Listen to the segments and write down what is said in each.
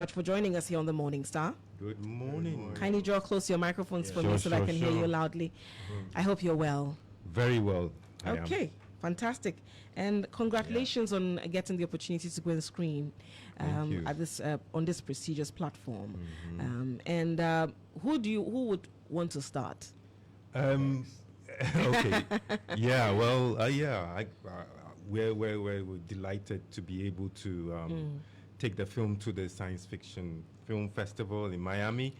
much for joining us here on the Morning Star. Good morning. Kindly draw close to your microphones for me so that I can hear you loudly. I hope you're well. Very well. Okay, fantastic. And congratulations on getting the opportunity to go and screen at this on this prestigious platform. Who would want to start? Okay. We're delighted to be able to take the film to the Science Fiction Film Festival in Miami.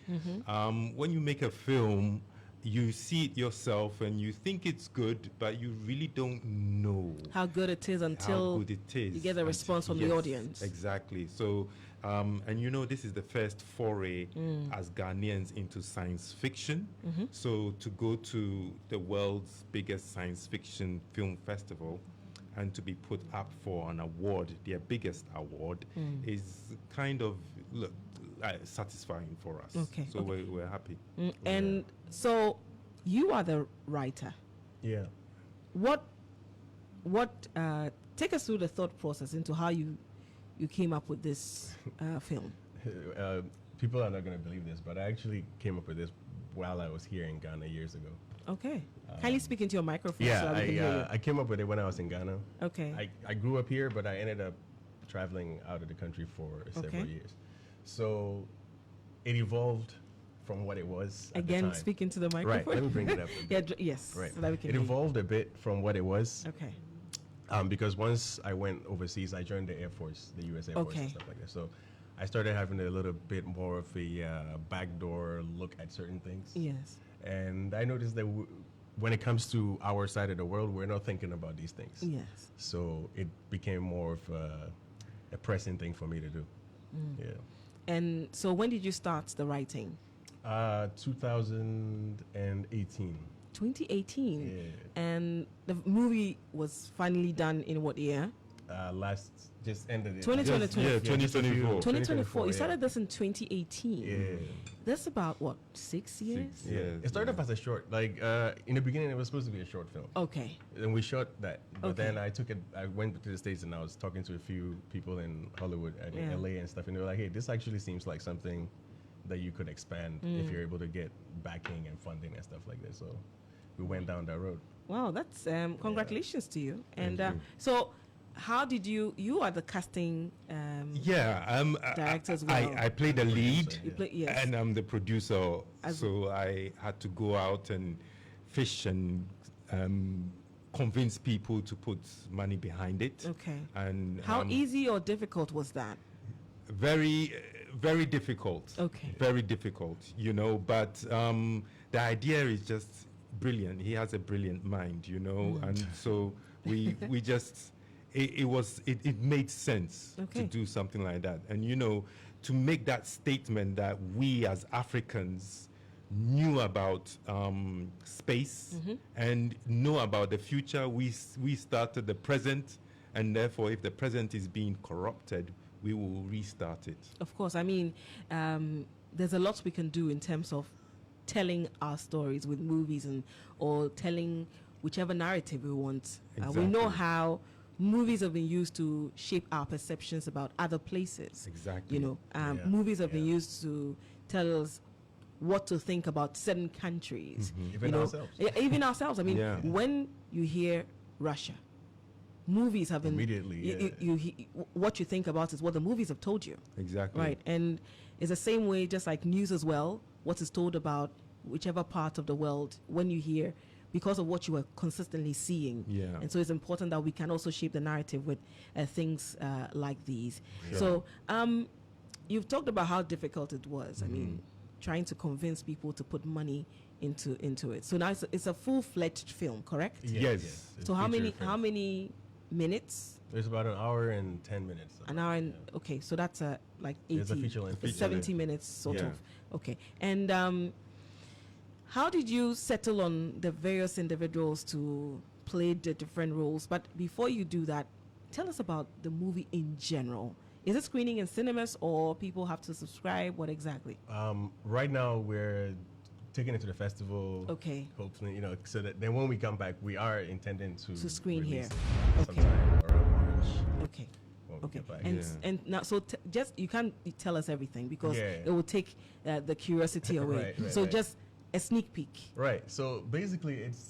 When you make a film, you see it yourself and you think it's good, but you really don't know how good it is until you get a response from the audience. Exactly. So, and this is the first foray as Ghanaians into science fiction. So to go to the world's biggest science fiction film festival and to be put up for an award, their biggest award, is kind of satisfying for us. Okay. So we're happy. And so you are the writer. Yeah. What take us through the thought process into how you came up with this film. People are not going to believe this, but I actually came up with this while I was here in Ghana years ago. Okay. Kindly speak into your microphone. Yeah, so that we can hear you. I came up with it when I was in Ghana. Okay. I grew up here, but I ended up traveling out of the country for several years. So it evolved from what it was at Again, the time. speak into the microphone. Right, let me bring it up. Yes. Right. So that we can it hear evolved a bit from what it was. Okay. Because once I went overseas, I joined the Air Force, the U.S. Air Force and stuff like that. So I started having a little bit more of a backdoor look at certain things. Yes. And I noticed that when it comes to our side of the world, we're not thinking about these things. Yes. So it became more of a pressing thing for me to do. Yeah. And so when did you start the writing? 2018. 2018. Yeah. And the movie was finally done in what year? Just ended it. 2024. 2024. 2024. You started this in 2018. Yeah. That's about what, 6 years? Yeah. It started off as a short. In the beginning, it was supposed to be a short film. Okay. And we shot that. But Okay. then I went to the States and I was talking to a few people in Hollywood and in LA and stuff. And they were like, hey, this actually seems like something that you could expand if you're able to get backing and funding and stuff like that. So we went down that road. Wow, that's congratulations to you. And Thank you. so how did you are the casting director as well. I play the lead Yes. and I'm the producer. So I had to go out and fish and convince people to put money behind it. Okay. And how easy or difficult was that? Very, very difficult. Okay. Very difficult, but the idea is just brilliant. He has a brilliant mind, and so we just, it made sense to do something like that. And, to make that statement that we as Africans knew about space and know about the future, we started the present, and therefore if the present is being corrupted, we will restart it. Of course. I mean, there's a lot we can do in terms of telling our stories with movies or telling whichever narrative we want. Exactly. We know how movies have been used to shape our perceptions about other places. Exactly. Movies have been used to tell us what to think about certain countries. Even ourselves. Even ourselves. I mean, when you hear Russia, movies have been immediately. What you think about is what the movies have told you. Exactly. Right, and it's the same way, just like news as well. What is told about whichever part of the world when you hear, because of what you are consistently seeing. Yeah. And so it's important that we can also shape the narrative with things like these. Sure. So you've talked about how difficult it was. I mean, trying to convince people to put money into it. So now it's a full-fledged film, correct? Yes. So how many minutes? It's about an hour and 10 minutes. An hour and okay, so that's like 80. It's a feature length. 70 minutes sort Yeah. of. Okay. And how did you settle on the various individuals to play the different roles? But before you do that, tell us about the movie in general. Is it screening in cinemas or people have to subscribe? What exactly? Right now we're taking it to the festival. Okay. Hopefully, so that then when we come back, we are intending to Screen here. release it Okay. sometime around March. Okay. when we Okay. get back. And Yeah. and now, so just you can't tell us everything because Yeah. it will take the curiosity away. Right, So right. just a sneak peek. Right. So basically, it's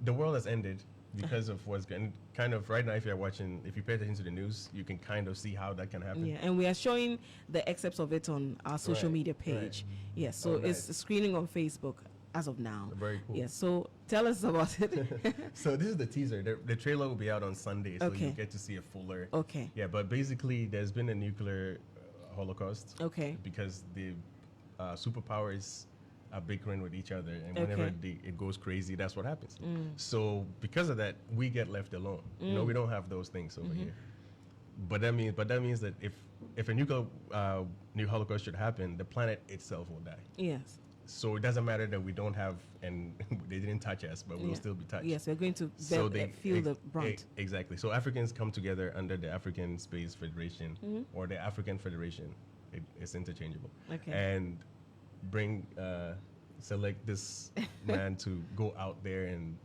the world has ended because of what's going. Kind of right now, if you pay attention to the news, you can kind of see how that can happen. Yeah, and we are showing the excerpts of it on our social Right, media right. page. Yes, so Oh, nice. it's screening on Facebook as of now. Very cool. Yes, so tell us about it. So this is the teaser. The trailer will be out on Sunday, so Okay. you get to see a fuller. Okay. Yeah, but basically, there's been a nuclear holocaust. Okay. Because the superpowers are bickering with each other, and whenever Okay. it goes crazy, that's what happens. So because of that, we get left alone. You know, we don't have those things over here. But that means that if a nuclear new holocaust should happen, the planet itself will die. Yes. So it doesn't matter that we don't have and they didn't touch us, but we'll Yeah. still be touched. Yes, we're going to So they feel the brunt. Exactly. So Africans come together under the African Space Federation or the African Federation. It's interchangeable. Okay. And bring select this man to go out there and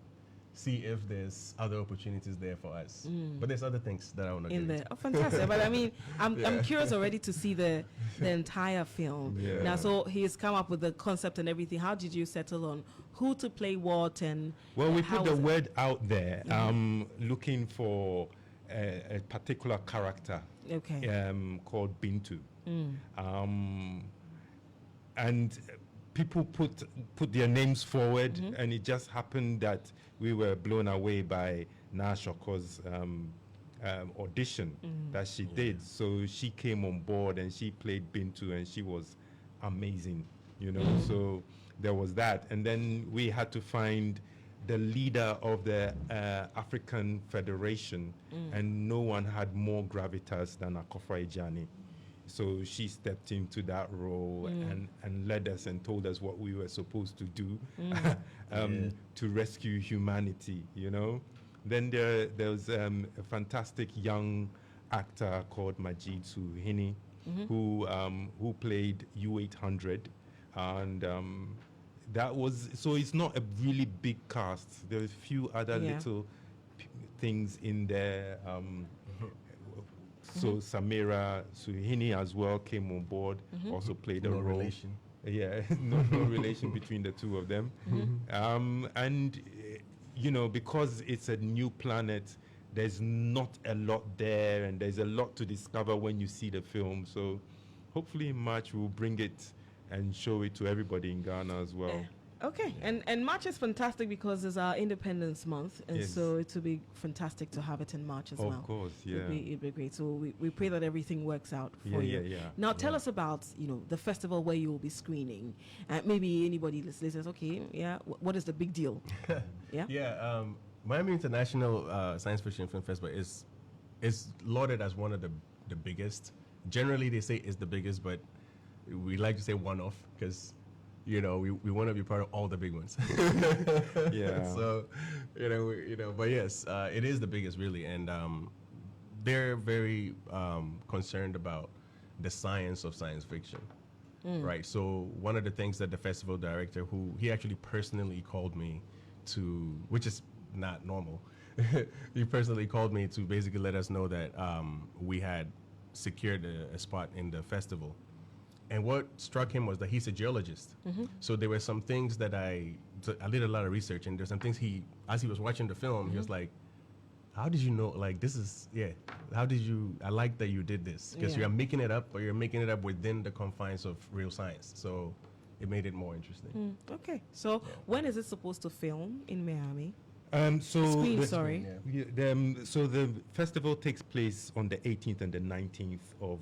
see if there's other opportunities there for us. But there's other things that I want to In get there. into. Oh, fantastic. But I mean, I'm curious already to see the entire film. Yeah. Now, so he's come up with the concept and everything. How did you settle on who to play what and Well, we how put the was it? word out there, looking for a particular character Okay. called Bintu. And people put their names forward, and it just happened that we were blown away by Nashoko's audition that she did. So she came on board and she played Bintu, and she was amazing, you know. So there was that, and then we had to find the leader of the African Federation, and no one had more gravitas than Akofra Ejani. So she stepped into that role and led us and told us what we were supposed to do to rescue humanity, you know. Then there was a fantastic young actor called Majid Suhini who played U800, and that was, so it's not a really big cast. There are a few other little things in there. So Samira Suhini as well came on board, also played a No role. relation. Yeah, no relation between the two of them. And, you know, because it's a new planet, there's not a lot there, and there's a lot to discover when you see the film. So hopefully in March we'll bring it and show it to everybody in Ghana as well. Okay, and March is fantastic because it's our Independence Month, and Yes. so it will be fantastic to have it in March as well. Of course, yeah. It'd be great. So we pray that everything works out for you. Yeah. Now tell us about, you know, the festival where you will be screening. Maybe anybody listening says, okay, yeah, what is the big deal? Yeah? Yeah, Miami International Science Fiction Film Festival is lauded as one of the biggest. Generally, they say it's the biggest, but we like to say one-off because, you know, we want to be part of all the big ones. Yeah. So, but yes, it is the biggest really, and they're very concerned about the science of science fiction. Right. So one of the things that the festival director, who he actually personally called me to, which is not normal, he personally called me to basically let us know that we had secured a spot in the festival. And what struck him was that he's a geologist. So there were some things that I did a lot of research, and there's some things as he was watching the film, he was like, how did you know, like, this is, how did you, I like that you did this. Because Yeah. you're making it up, but you're making it up within the confines of real science. So it made it more interesting. Okay, so when is it supposed to film in Miami? So Screen, the- sorry. So the festival takes place on the 18th and the 19th of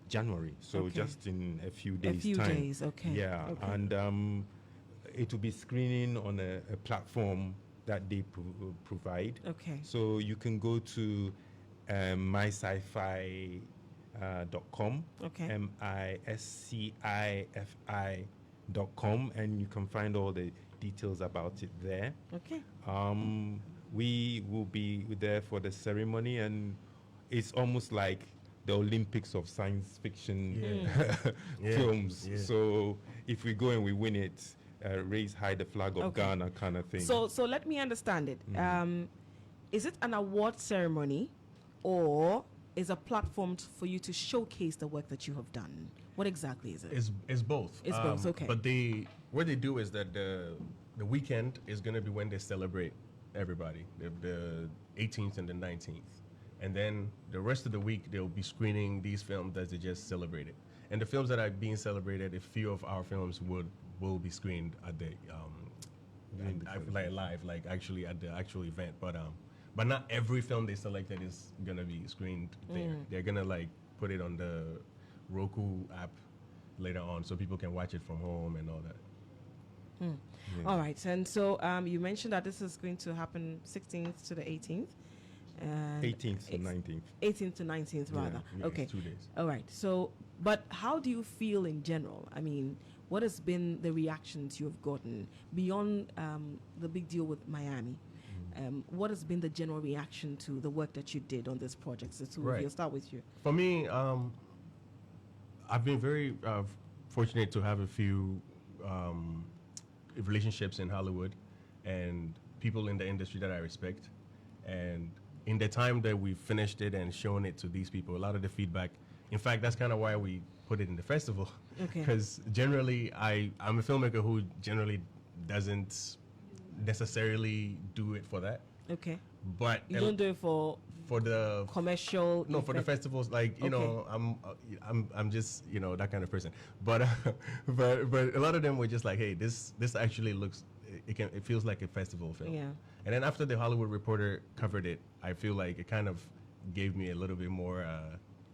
January. So Okay. just in a few days' few time. days, okay. Yeah, Okay. and it will be screening on a platform that they provide. Okay. So you can go to myscifi.com, Okay. MISCIFI.com, and you can find all the details about it there. Okay. We will be there for the ceremony, and it's almost like the Olympics of science fiction Yeah. films. Yeah. So if we go and we win it, raise high the flag of Okay. Ghana kind of thing. So let me understand it. Is it an award ceremony, or is a platform for you to showcase the work that you have done. What exactly is it? It's both. It's both, okay. But what they do is that the weekend is going to be when they celebrate everybody, the 18th and the 19th. And then the rest of the week, they'll be screening these films that they just celebrated. And the films that are being celebrated, a few of our films will be screened at the like live, like actually at the actual event. But not every film they selected is gonna be screened there. They're gonna like put it on the Roku app later on, so people can watch it from home and all that. Yeah. All right, and so you mentioned that this is going to happen 16th to the 18th. And 18th to 19th. 18th to 19th, rather. Yeah, Okay. it's 2 days. All right. So, but how do you feel in general? I mean, what has been the reactions you have gotten beyond the big deal with Miami? What has been the general reaction to the work that you did on this project? So, we'll start with you. For me, I've been very fortunate to have a few relationships in Hollywood and people in the industry that I respect. And in the time that we finished it and shown it to these people, a lot of the feedback, in fact, that's kind of why we put it in the festival. Okay. Because generally, I'm a filmmaker who generally doesn't necessarily do it for that. Okay. But You don't do it for the commercial. no, for the event? festivals, like you Okay. know, I'm just that kind of person. But but a lot of them were just like, hey, this actually looks, it feels like a festival film. Yeah. And then after the Hollywood Reporter covered it, I feel like it kind of gave me a little bit more.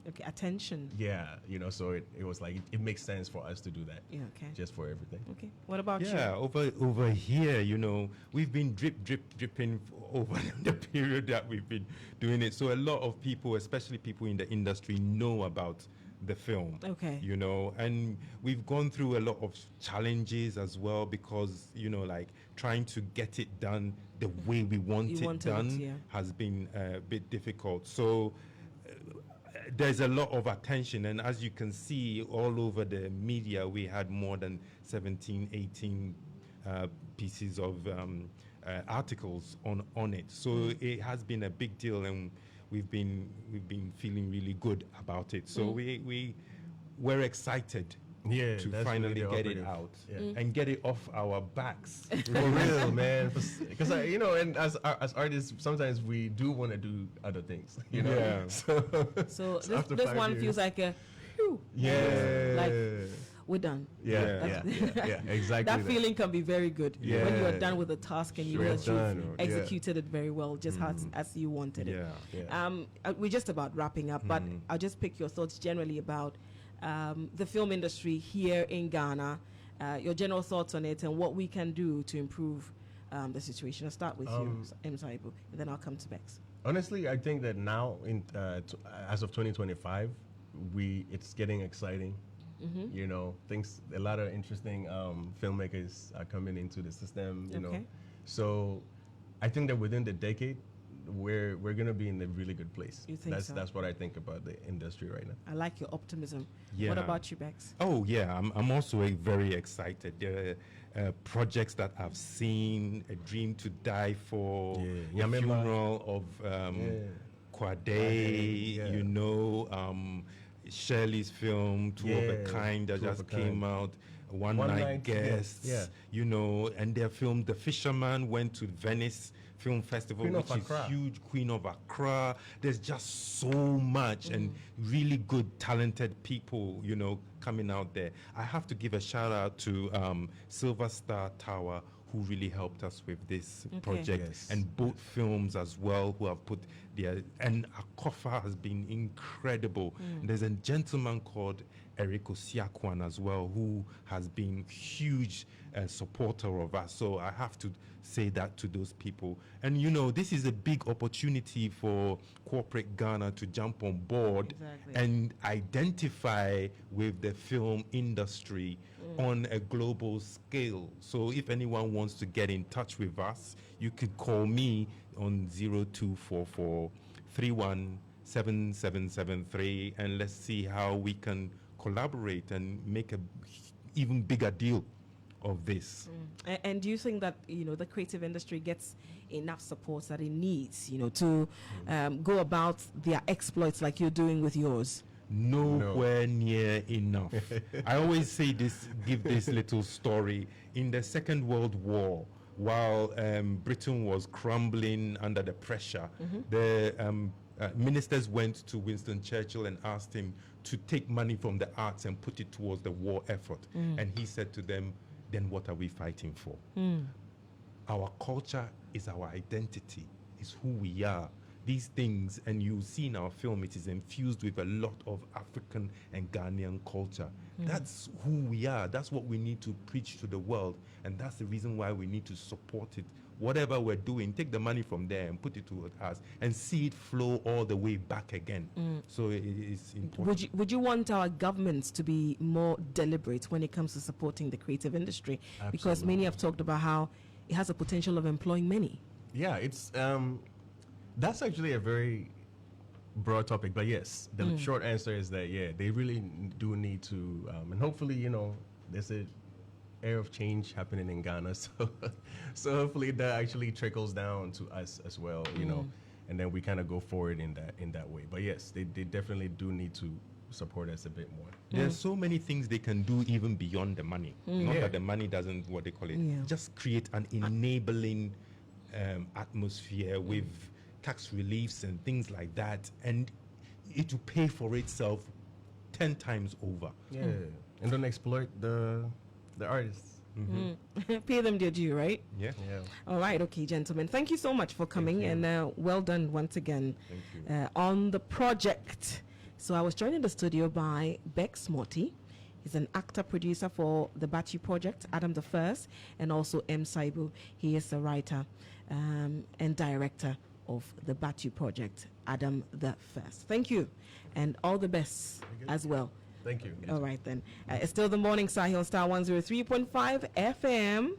Okay, attention. Yeah, so it was like it makes sense for us to do that. Yeah. Okay. Just for everything. Okay. What about you? Yeah, over here, we've been dripping over the period that we've been doing it. So a lot of people, especially people in the industry, know about the film. Okay. And we've gone through a lot of challenges as well because, like trying to get it done the way we want it done has been a bit difficult. So there's a lot of attention, and as you can see all over the media, we had more than 17, 18 pieces of articles on it. So it has been a big deal, and we've been feeling really good about it. So we're excited to finally get it out and get it off our backs. For real, man. Because and as artists, sometimes we do want to do other things. Yeah. So after this 5 one years. feels like a phew. Yeah. Like we're done. Yeah, exactly. That feeling can be very good when you are done with the task and you Sure, know that done. you've executed it very well, just as you wanted it. Yeah. We're just about wrapping up, but I'll just pick your thoughts generally about the film industry here in Ghana, your general thoughts on it and what we can do to improve the situation. I'll start with you, M. Saibu, and then I'll come to Bex. Honestly, I think that now, as of 2025, it's getting exciting. A lot of interesting filmmakers are coming into the system. So I think that within the decade, we're gonna be in a really good place. You think so? That's what I think about the industry right now. I like your optimism. Yeah. What about you, Bex? Oh yeah, I'm also very excited. There are projects that I've seen, A Dream to Die For, Yeah. The Funeral of Kwade, Shirley's film, Two of a Kind that Two of just a Kind. came out, One Night Guests, and their film The Fisherman went to Venice Film Festival, Queen of which is Accra. huge. Queen of Accra. There's just so much and really good, talented people, coming out there. I have to give a shout out to Silver Star Tower, who really helped us with this project, Yes. and both films as well, who have put their, and Akofa has been incredible. There's a gentleman called Eric Osiakwan as well, who has been huge supporter of us. So I have to say that to those people. And this is a big opportunity for corporate Ghana to jump on board and identify with the film industry on a global scale. So if anyone wants to get in touch with us, you could call me on 0244 317773, and let's see how we can collaborate and make a even bigger deal of this. And do you think that, the creative industry gets enough support that it needs, to go about their exploits like you're doing with yours? Nowhere near enough. I always say this, give this little story. In the Second World War, while Britain was crumbling under the pressure, the ministers went to Winston Churchill and asked him to take money from the arts and put it towards the war effort. And he said to them, then what are we fighting for? Our culture is our identity, is who we are. These things, and you see in our film, it is infused with a lot of African and Ghanaian culture. That's who we are. That's what we need to preach to the world. And that's the reason why we need to support it. Whatever we're doing, take the money from there and put it towards us and see it flow all the way back again. So it is important. Would you want our governments to be more deliberate when it comes to supporting the creative industry? Absolutely. Because many have talked about how it has a potential of employing many. Yeah, it's that's actually a very broad topic, but yes, the short answer is that they really do need to, and hopefully, there's a air of change happening in Ghana, so hopefully that actually trickles down to us as well, and then we kind of go forward in that way. But yes, they definitely do need to support us a bit more. There's so many things they can do even beyond the money. Not that the money doesn't, what they call it, just create an enabling atmosphere with tax reliefs and things like that, and it will pay for itself 10 times over. And don't exploit the artists. Pay them their due, right? Yeah. All right, okay, gentlemen. Thank you so much for coming, and well done once again on the project. So I was joined in the studio by Bex Morty. He's an actor producer for the Batu Project, Adam the First, and also M. Saibu. He is a writer and director of the Batu Project, Adam the First. Thank you, and all the best as well. Thank you. All right then. It's still the Morning Starr here on Star 103.5 FM.